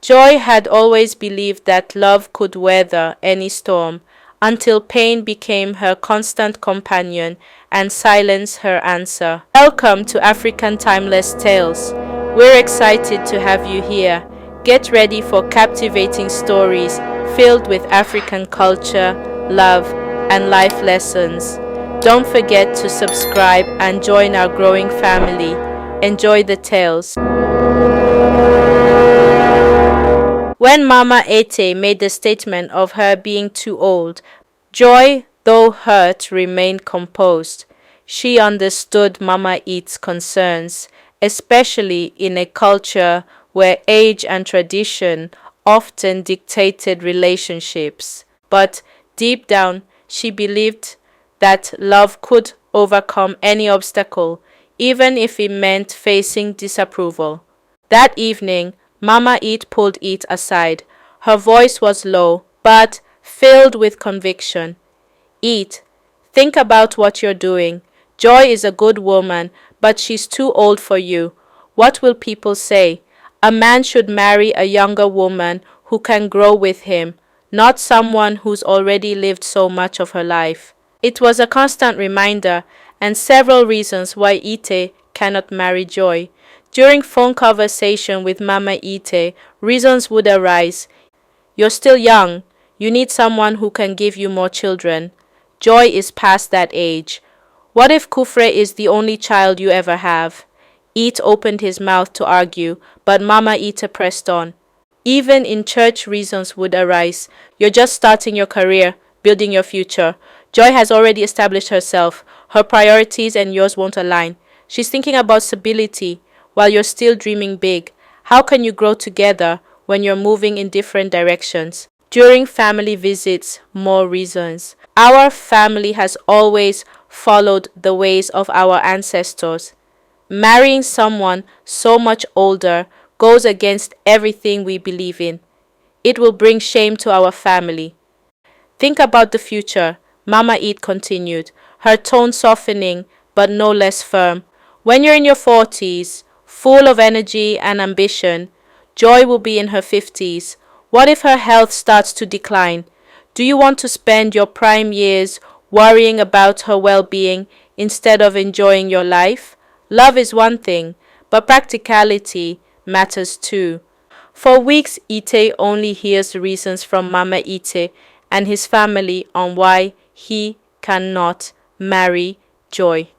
Joy had always believed that love could weather any storm, until pain became her constant companion and silence her answer. Welcome to African Timeless Tales. We're excited to have you here. Get ready for captivating stories filled with African culture, love, and life lessons. Don't forget to subscribe and join our growing family. Enjoy the tales. When Mama Ete made the statement of her being too old, Joy, though hurt, remained composed. She understood Mama Ete's concerns, especially in a culture where age and tradition often dictated relationships. But deep down, she believed that love could overcome any obstacle, even if it meant facing disapproval. That evening, Mama Ete pulled Ete aside. Her voice was low, but filled with conviction. Ete, think about what you're doing. Joy is a good woman, but she's too old for you. What will people say? A man should marry a younger woman who can grow with him, not someone who's already lived so much of her life. It was a constant reminder, and several reasons why Ete cannot marry Joy. During phone conversation with Mama Ete, reasons would arise. You're still young. You need someone who can give you more children. Joy is past that age. What if Kufre is the only child you ever have? Ete opened his mouth to argue, but Mama Ete pressed on. Even in church, reasons would arise. You're just starting your career, building your future. Joy has already established herself. Her priorities and yours won't align. She's thinking about stability while you're still dreaming big. How can you grow together when you're moving in different directions? During family visits, more reasons. Our family has always followed the ways of our ancestors. Marrying someone so much older goes against everything we believe in. It will bring shame to our family. Think about the future, Mama Ete continued, her tone softening but no less firm. When you're in your 40s, full of energy and ambition, Joy will be in her 50s. What if her health starts to decline? Do you want to spend your prime years worrying about her well-being instead of enjoying your life? Love is one thing, but practicality matters too. For weeks, Ete only hears reasons from Mama Ete and his family on why he cannot marry Joy.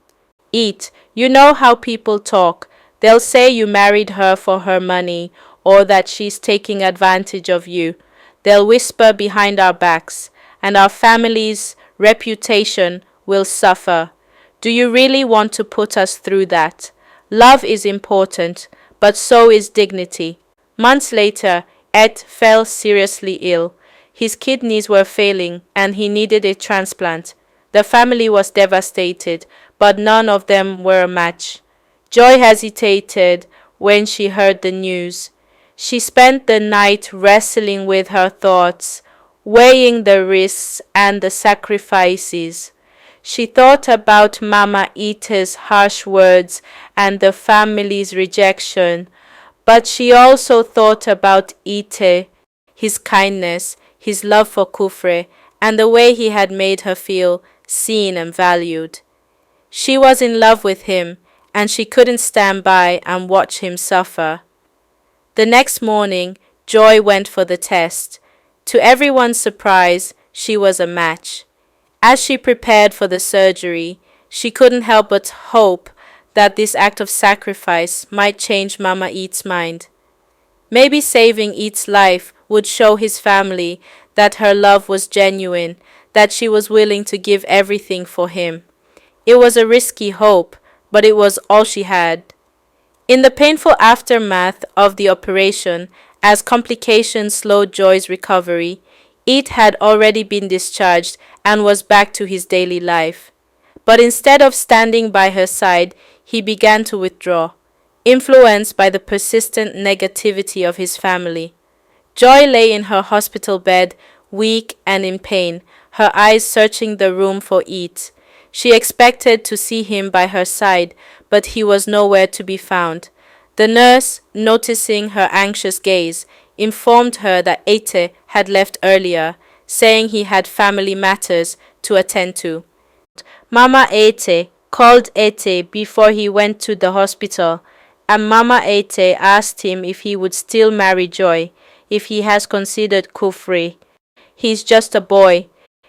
Ete, you know how people talk. They'll say you married her for her money or that she's taking advantage of you. They'll whisper behind our backs, and our family's reputation will suffer. Do you really want to put us through that? Love is important, but so is dignity. Months later, Ed fell seriously ill. His kidneys were failing, and he needed a transplant. The family was devastated, but none of them were a match. Joy hesitated when she heard the news. She spent the night wrestling with her thoughts, weighing the risks and the sacrifices. She thought about Mama Ete's harsh words and the family's rejection, but she also thought about Ete, his kindness, his love for Kufre, and the way he had made her feel seen and valued. She was in love with him, and she couldn't stand by and watch him suffer. The next morning, Joy went for the test. To everyone's surprise, she was a match. As she prepared for the surgery, she couldn't help but hope that this act of sacrifice might change Mama Ete's mind. Maybe saving Ete's life would show his family that her love was genuine, that she was willing to give everything for him. It was a risky hope, but it was all she had. In the painful aftermath of the operation, as complications slowed Joy's recovery, Ete had already been discharged and was back to his daily life. But instead of standing by her side, he began to withdraw, influenced by the persistent negativity of his family. Joy lay in her hospital bed, weak and in pain, her eyes searching the room for Ete. She expected to see him by her side, but he was nowhere to be found. The nurse, noticing her anxious gaze, informed her that Ete had left earlier, saying he had family matters to attend to. Mama Ete called Ete before he went to the hospital, and Mama Ete asked him if he would still marry Joy, if he has considered Kufri. He's just a boy.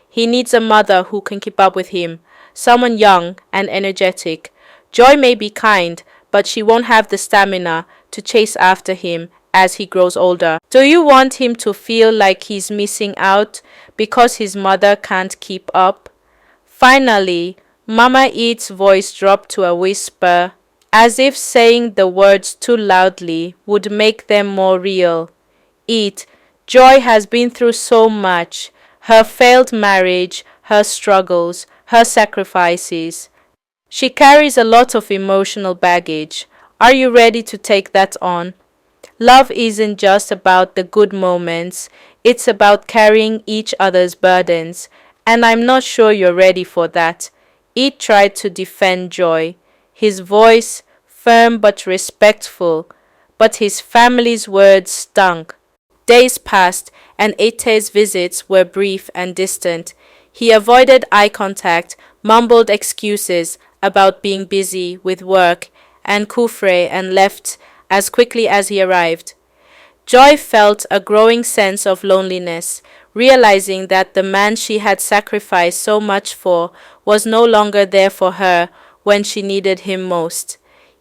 He needs a mother who can keep up with him, someone young and energetic. Joy may be kind, but she won't have the stamina to chase after him as he grows older. Do you want him to feel like he's missing out because his mother can't keep up? Finally, Mama Eat's voice dropped to a whisper, as if saying the words too loudly would make them more real. Eat, Joy has been through so much. Her failed marriage, her struggles, her sacrifices. She carries a lot of emotional baggage. Are you ready to take that on? Love isn't just about the good moments, it's about carrying each other's burdens, and I'm not sure you're ready for that. Eat tried to defend Joy, his voice firm but respectful, but his family's words stung. Days passed, and Ete's visits were brief and distant. He avoided eye contact, mumbled excuses about being busy with work and Kufre, and left as quickly as he arrived. Joy felt a growing sense of loneliness, realizing that the man she had sacrificed so much for was no longer there for her when she needed him most.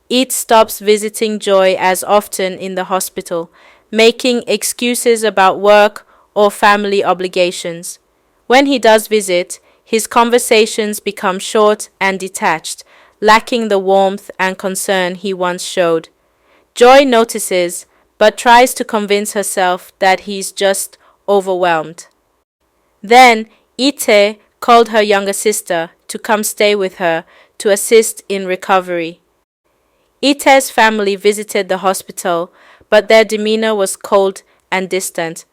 Eat stops visiting Joy as often in the hospital, making excuses about work or family obligations. When he does visit, his conversations become short and detached, lacking the warmth and concern he once showed. Joy notices, but tries to convince herself that he's just overwhelmed. Then Ite called her younger sister to come stay with her to assist in recovery. Ite's family visited the hospital, but their demeanor was cold and distant.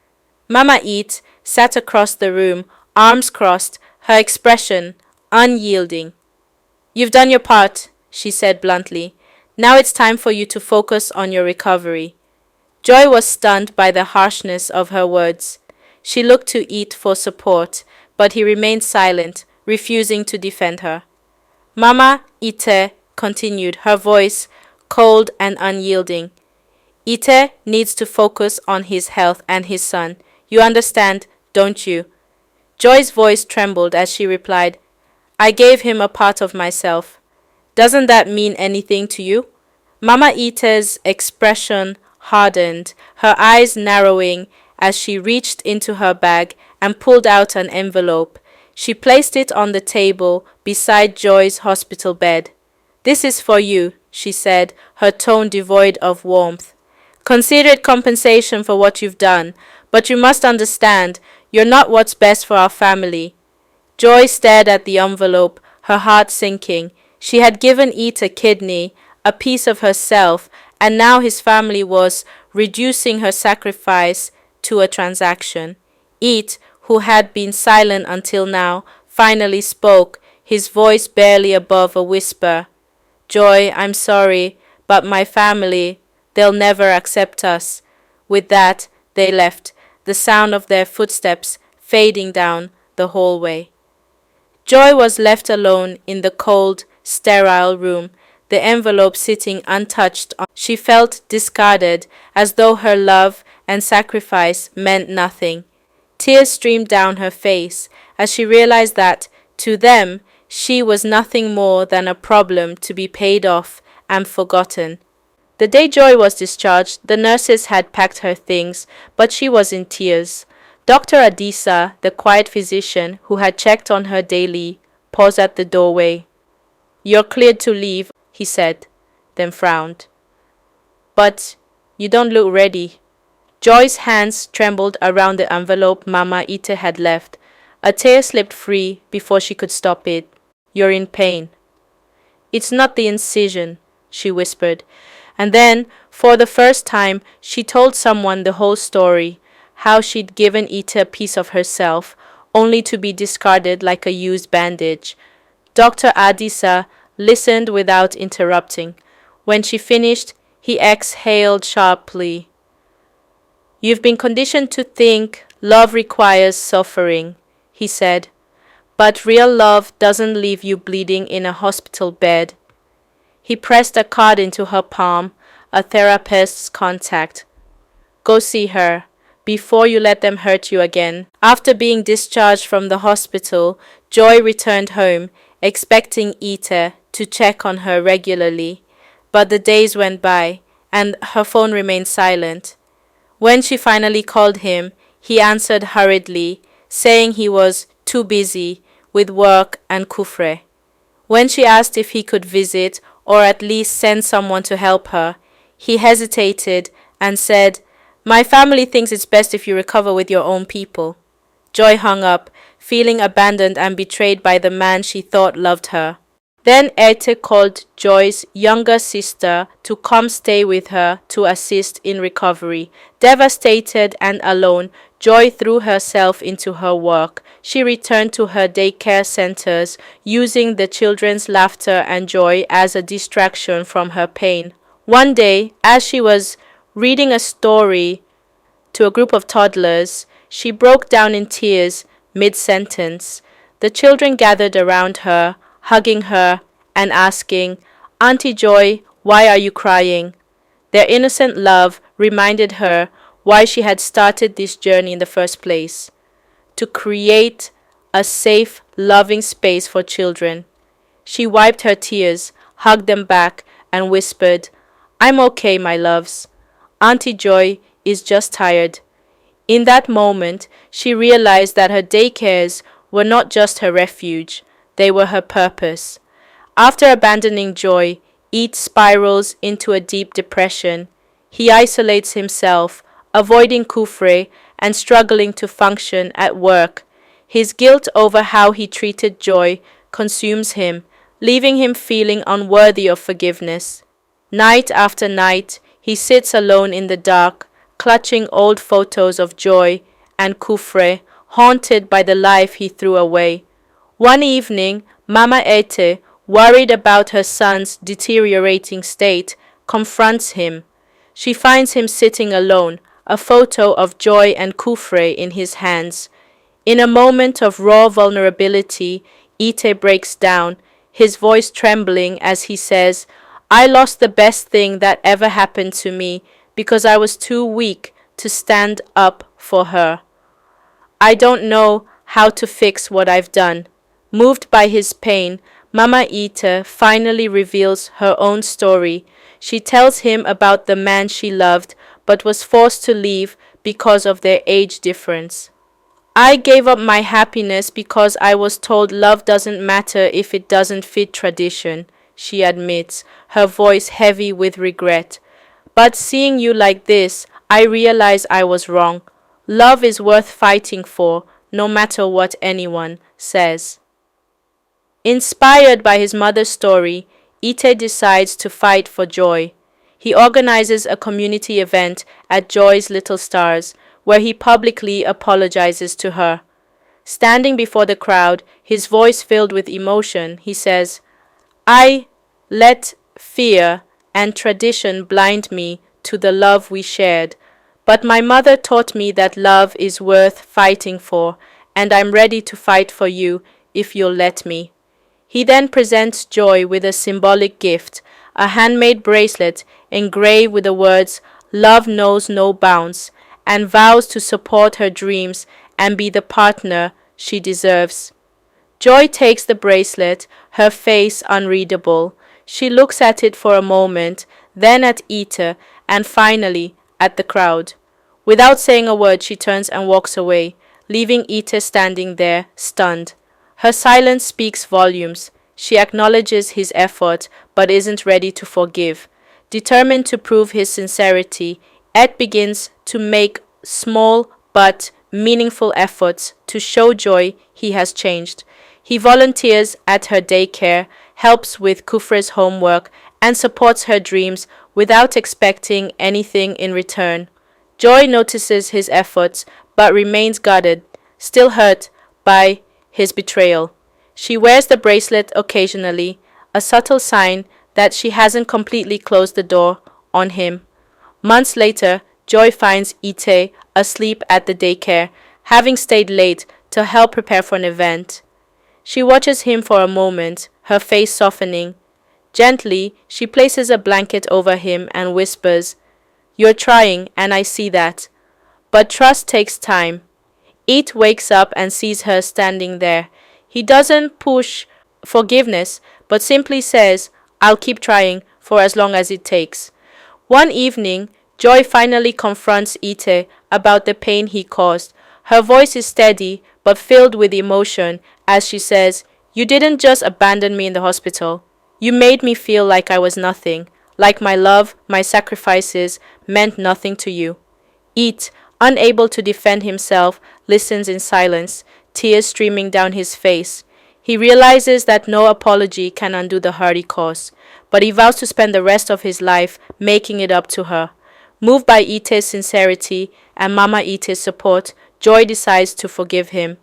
Mama Ite sat across the room, arms crossed, her expression unyielding. You've done your part, she said bluntly. Now it's time for you to focus on your recovery. Joy was stunned by the harshness of her words. She looked to Ite for support, but he remained silent, refusing to defend her. Mama Ite continued, her voice cold and unyielding. Ite needs to focus on his health and his son. You understand, don't you? Joy's voice trembled as she replied, I gave him a part of myself. Doesn't that mean anything to you? Mama Ite's expression hardened, her eyes narrowing as she reached into her bag and pulled out an envelope. She placed it on the table beside Joy's hospital bed. This is for you, she said, her tone devoid of warmth. Consider it compensation for what you've done, but you must understand, you're not what's best for our family. Joy stared at the envelope, her heart sinking. She had given Ite a kidney, a piece of herself, and now his family was reducing her sacrifice to a transaction. Ite, who had been silent until now, finally spoke, his voice barely above a whisper. Joy, I'm sorry, but my family, they'll never accept us. With that, they left, the sound of their footsteps fading down the hallway. Joy was left alone in the cold, sterile room, the envelope sitting untouched. She felt discarded, as though her love and sacrifice meant nothing. Tears streamed down her face as she realized that, to them, she was nothing more than a problem to be paid off and forgotten. The day Joy was discharged, the nurses had packed her things, but she was in tears. Dr. Adisa, the quiet physician who had checked on her daily, paused at the doorway. You're cleared to leave, he said, then frowned. But you don't look ready. Joy's hands trembled around the envelope Mama Ite had left. A tear slipped free before she could stop it. You're in pain. It's not the incision, she whispered. And then, for the first time, she told someone the whole story, how she'd given Ite a piece of herself, only to be discarded like a used bandage. Dr. Adisa listened without interrupting. When she finished, he exhaled sharply. You've been conditioned to think love requires suffering, he said. But real love doesn't leave you bleeding in a hospital bed. He pressed a card into her palm, a therapist's contact. Go see her, before you let them hurt you again. After being discharged from the hospital, Joy returned home, expecting Ita to check on her regularly. But the days went by, and her phone remained silent. When she finally called him, he answered hurriedly, saying he was too busy with work and Kufre. When she asked if he could visit or at least send someone to help her, he hesitated and said, My family thinks it's best if you recover with your own people. Joy hung up, feeling abandoned and betrayed by the man she thought loved her. Then Ete called Joy's younger sister to come stay with her to assist in recovery. Devastated and alone, Joy threw herself into her work. She returned to her daycare centers, using the children's laughter and joy as a distraction from her pain. One day, as she was reading a story to a group of toddlers, she broke down in tears mid-sentence. The children gathered around her, hugging her and asking, Auntie Joy, why are you crying? Their innocent love reminded her why she had started this journey in the first place, to create a safe, loving space for children. She wiped her tears, hugged them back, and whispered, I'm okay, my loves. Auntie Joy is just tired. In that moment, she realized that her daycares were not just her refuge, they were her purpose. After abandoning Joy, Eat spirals into a deep depression. He isolates himself, avoiding Kufre and struggling to function at work. His guilt over how he treated Joy consumes him, leaving him feeling unworthy of forgiveness. Night after night, he sits alone in the dark, clutching old photos of Joy and Kufre, haunted by the life he threw away. One evening, Mama Ete, worried about her son's deteriorating state, confronts him. She finds him sitting alone, a photo of Joy and Kufre in his hands. In a moment of raw vulnerability, Ite breaks down, his voice trembling as he says, I lost the best thing that ever happened to me because I was too weak to stand up for her. I don't know how to fix what I've done. Moved by his pain, Mama Ita finally reveals her own story. She tells him about the man she loved but was forced to leave because of their age difference. I gave up my happiness because I was told love doesn't matter if it doesn't fit tradition, she admits, her voice heavy with regret. But seeing you like this, I realize I was wrong. Love is worth fighting for, no matter what anyone says. Inspired by his mother's story, Ite decides to fight for Joy. He organizes a community event at Joy's Little Stars, where he publicly apologizes to her. Standing before the crowd, his voice filled with emotion, he says, I let fear and tradition blind me to the love we shared, but my mother taught me that love is worth fighting for, and I'm ready to fight for you if you'll let me. He then presents Joy with a symbolic gift, a handmade bracelet engraved with the words, Love knows no bounds, and vows to support her dreams and be the partner she deserves. Joy takes the bracelet, her face unreadable. She looks at it for a moment, then at Ita, and finally at the crowd. Without saying a word, she turns and walks away, leaving Ita standing there, stunned. Her silence speaks volumes. She acknowledges his effort, but isn't ready to forgive. Determined to prove his sincerity, Ed begins to make small but meaningful efforts to show Joy he has changed. He volunteers at her daycare, helps with Kufre's homework, and supports her dreams without expecting anything in return. Joy notices his efforts, but remains guarded, still hurt by his betrayal. She wears the bracelet occasionally, a subtle sign that she hasn't completely closed the door on him. Months later, Joy finds Ite asleep at the daycare, having stayed late to help prepare for an event. She watches him for a moment, her face softening. Gently, she places a blanket over him and whispers, "You're trying, and I see that. But trust takes time." It wakes up and sees her standing there. He doesn't push forgiveness, but simply says, "I'll keep trying for as long as it takes." One evening, Joy finally confronts Ite about the pain he caused. Her voice is steady but filled with emotion as she says, "You didn't just abandon me in the hospital. You made me feel like I was nothing, like my love, my sacrifices meant nothing to you." It, unable to defend himself, listens in silence, tears streaming down his face. He realizes that no apology can undo the hurt he caused, but he vows to spend the rest of his life making it up to her. Moved by Ite's sincerity and Mama Ite's support, Joy decides to forgive him.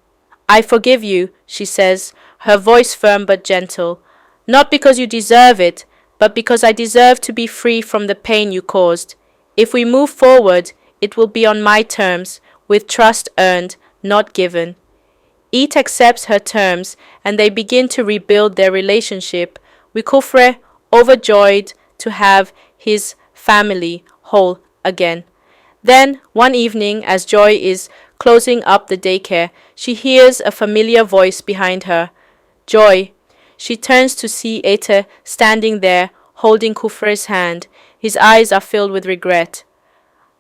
"I forgive you," she says, her voice firm but gentle. "Not because you deserve it, but because I deserve to be free from the pain you caused. If we move forward, it will be on my terms, with trust earned, not given." It accepts her terms, and they begin to rebuild their relationship, with Kufre overjoyed to have his family whole again. Then, one evening, as Joy is closing up the daycare, she hears a familiar voice behind her. "Joy." She turns to see Ete standing there, holding Kufre's hand. His eyes are filled with regret.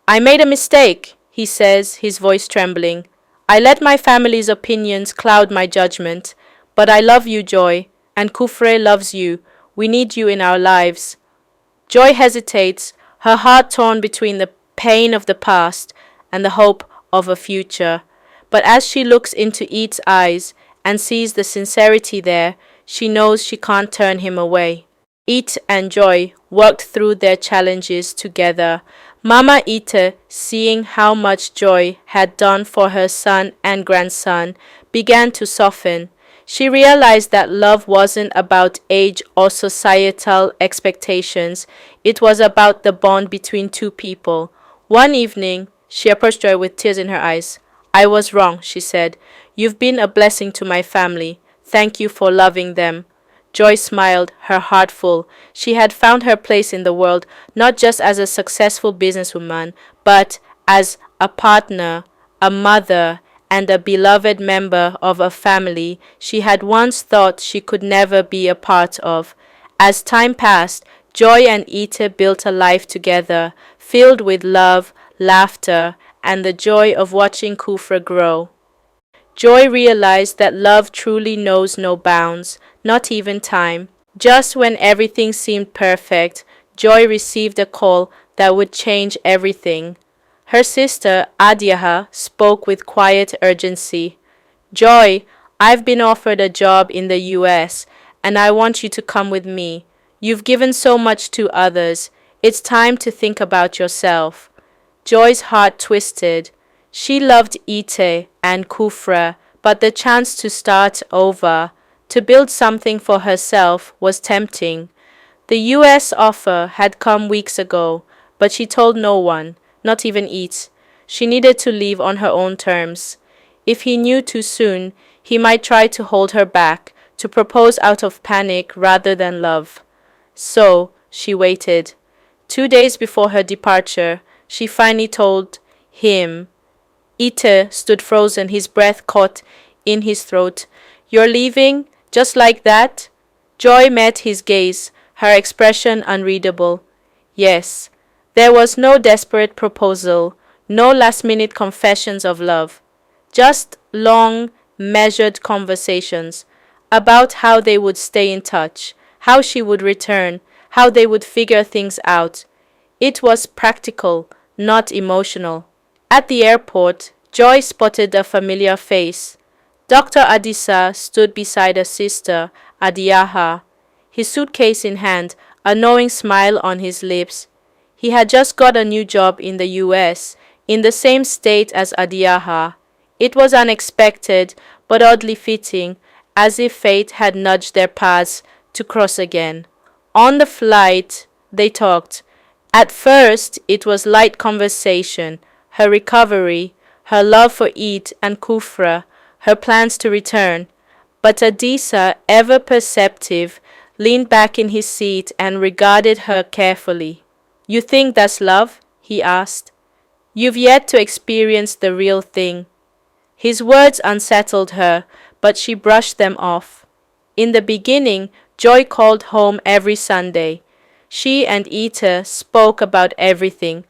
"I made a mistake," he says, his voice trembling. "I let my family's opinions cloud my judgment. But I love you, Joy, and Kufre loves you. We need you in our lives." Joy hesitates, her heart torn between the pain of the past and the hope of a future. But as she looks into Eat's eyes and sees the sincerity there, she knows she can't turn him away. Eat and Joy worked through their challenges together. Mama Ite, seeing how much Joy had done for her son and grandson, began to soften. She realized that love wasn't about age or societal expectations. It was about the bond between two people. One evening, she approached Joy with tears in her eyes. "I was wrong," she said. "You've been a blessing to my family. Thank you for loving them." Joy smiled, her heart full. She had found her place in the world, not just as a successful businesswoman, but as a partner, a mother, and a beloved member of a family she had once thought she could never be a part of. As time passed, Joy and Ite built a life together, filled with love, laughter, and the joy of watching Kufra grow. Joy realized that love truly knows no bounds, not even time. Just when everything seemed perfect, Joy received a call that would change everything. Her sister, Adiaha, spoke with quiet urgency. "Joy, I've been offered a job in the US, and I want you to come with me. You've given so much to others. It's time to think about yourself." Joy's heart twisted. She loved Ite and Kufra, but the chance to start over, to build something for herself, was tempting. The US offer had come weeks ago, but she told no one, not even Ite. She needed to leave on her own terms. If he knew too soon, he might try to hold her back, to propose out of panic rather than love. So she waited. 2 days before her departure, she finally told him. Ite stood frozen, his breath caught in his throat. "You're leaving? Just like that?" Joy met his gaze, her expression unreadable. "Yes." There was no desperate proposal, no last-minute confessions of love. Just long, measured conversations about how they would stay in touch, how she would return, how they would figure things out. It was practical, not emotional. At the airport, Joy spotted a familiar face. Dr. Adisa stood beside her sister, Adiaha, his suitcase in hand, a knowing smile on his lips. He had just got a new job in the US, in the same state as Adiaha. It was unexpected, but oddly fitting, as if fate had nudged their paths to cross again. On the flight, they talked. At first, it was light conversation, her recovery, her love for Eid and Kufra, her plans to return. But Adisa, ever perceptive, leaned back in his seat and regarded her carefully. "You think that's love?" he asked. "You've yet to experience the real thing." His words unsettled her, but she brushed them off. In the beginning, Joy called home every Sunday. She and Ita spoke about everything: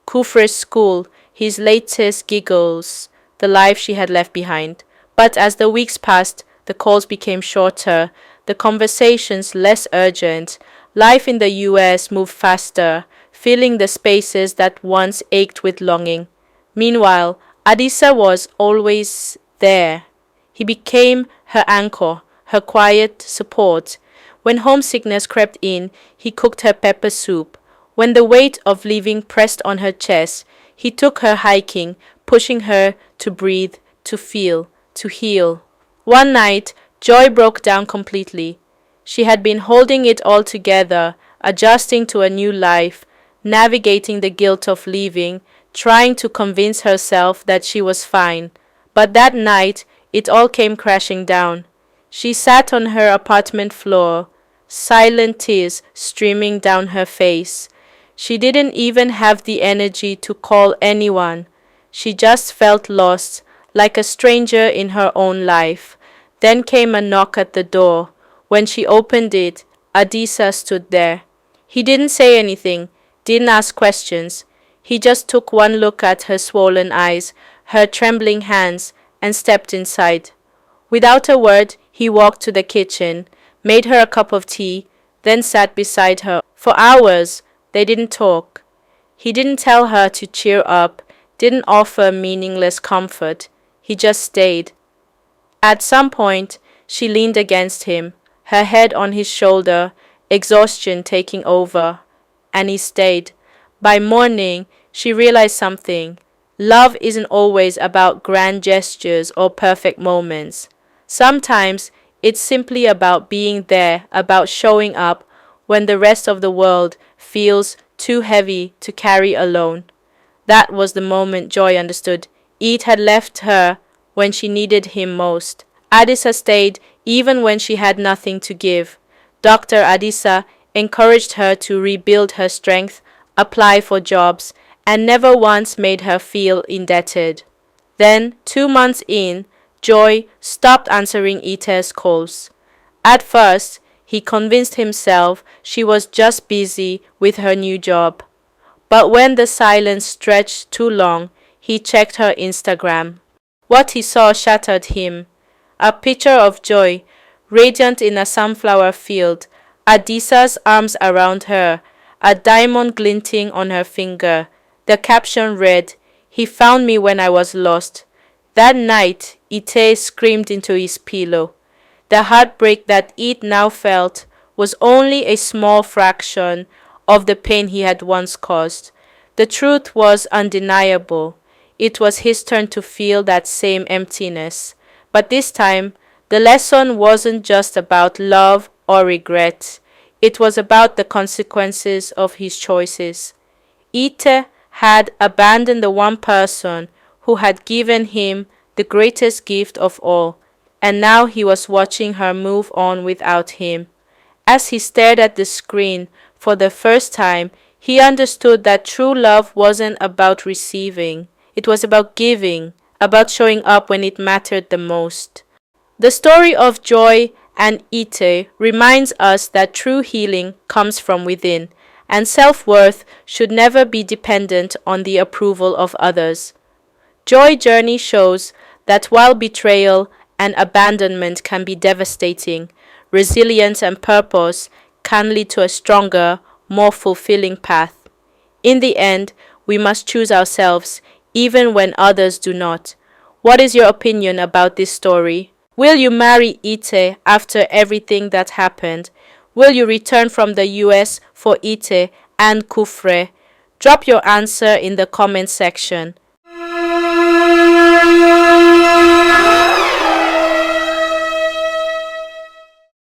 Kufra's school, his latest giggles, the life she had left behind. But as the weeks passed, the calls became shorter, the conversations less urgent. Life in the US moved faster, filling the spaces that once ached with longing. Meanwhile, Adisa was always there. He became her anchor, her quiet support. When homesickness crept in, he cooked her pepper soup. When the weight of living pressed on her chest, he took her hiking, pushing her to breathe, to feel, to heal. One night, Joy broke down completely. She had been holding it all together, adjusting to a new life, navigating the guilt of leaving, trying to convince herself that she was fine. But that night, it all came crashing down. She sat on her apartment floor, silent tears streaming down her face. She didn't even have the energy to call anyone. She just felt lost, like a stranger in her own life. Then came a knock at the door. When she opened it, Adisa stood there. He didn't say anything, didn't ask questions. He just took one look at her swollen eyes, her trembling hands, and stepped inside. Without a word, he walked to the kitchen, made her a cup of tea, then sat beside her. For hours, they didn't talk. He didn't tell her to cheer up, didn't offer meaningless comfort. He just stayed. At some point, she leaned against him, her head on his shoulder, exhaustion taking over, and he stayed. By morning, she realized something. Love isn't always about grand gestures or perfect moments. Sometimes it's simply about being there, about showing up when the rest of the world feels too heavy to carry alone. That was the moment Joy understood. Eid had left her when she needed him most. Adisa stayed even when she had nothing to give. Dr. Adisa encouraged her to rebuild her strength, apply for jobs, and never once made her feel indebted. Then, 2 months in, Joy stopped answering Ita's calls. At first, he convinced himself she was just busy with her new job. But when the silence stretched too long, he checked her Instagram. What he saw shattered him. A picture of Joy, radiant in a sunflower field, Adisa's arms around her, a diamond glinting on her finger. The caption read, "He found me when I was lost." That night, Ite screamed into his pillow. The heartbreak that Eid now felt was only a small fraction of the pain he had once caused. The truth was undeniable. It was his turn to feel that same emptiness. But this time, the lesson wasn't just about love or regret. It was about the consequences of his choices. Ite had abandoned the one person who had given him the greatest gift of all, and now he was watching her move on without him. As he stared at the screen for the first time, he understood that true love wasn't about receiving. It was about giving, about showing up when it mattered the most. The story of Joy and Ite reminds us that true healing comes from within, and self-worth should never be dependent on the approval of others. Joy's journey shows that while betrayal and abandonment can be devastating, resilience and purpose can lead to a stronger, more fulfilling path. In the end, we must choose ourselves, even when others do not. What is your opinion about this story? Will you marry Ite after everything that happened? Will you return from the US for Ite and Kufre? Drop your answer in the comment section.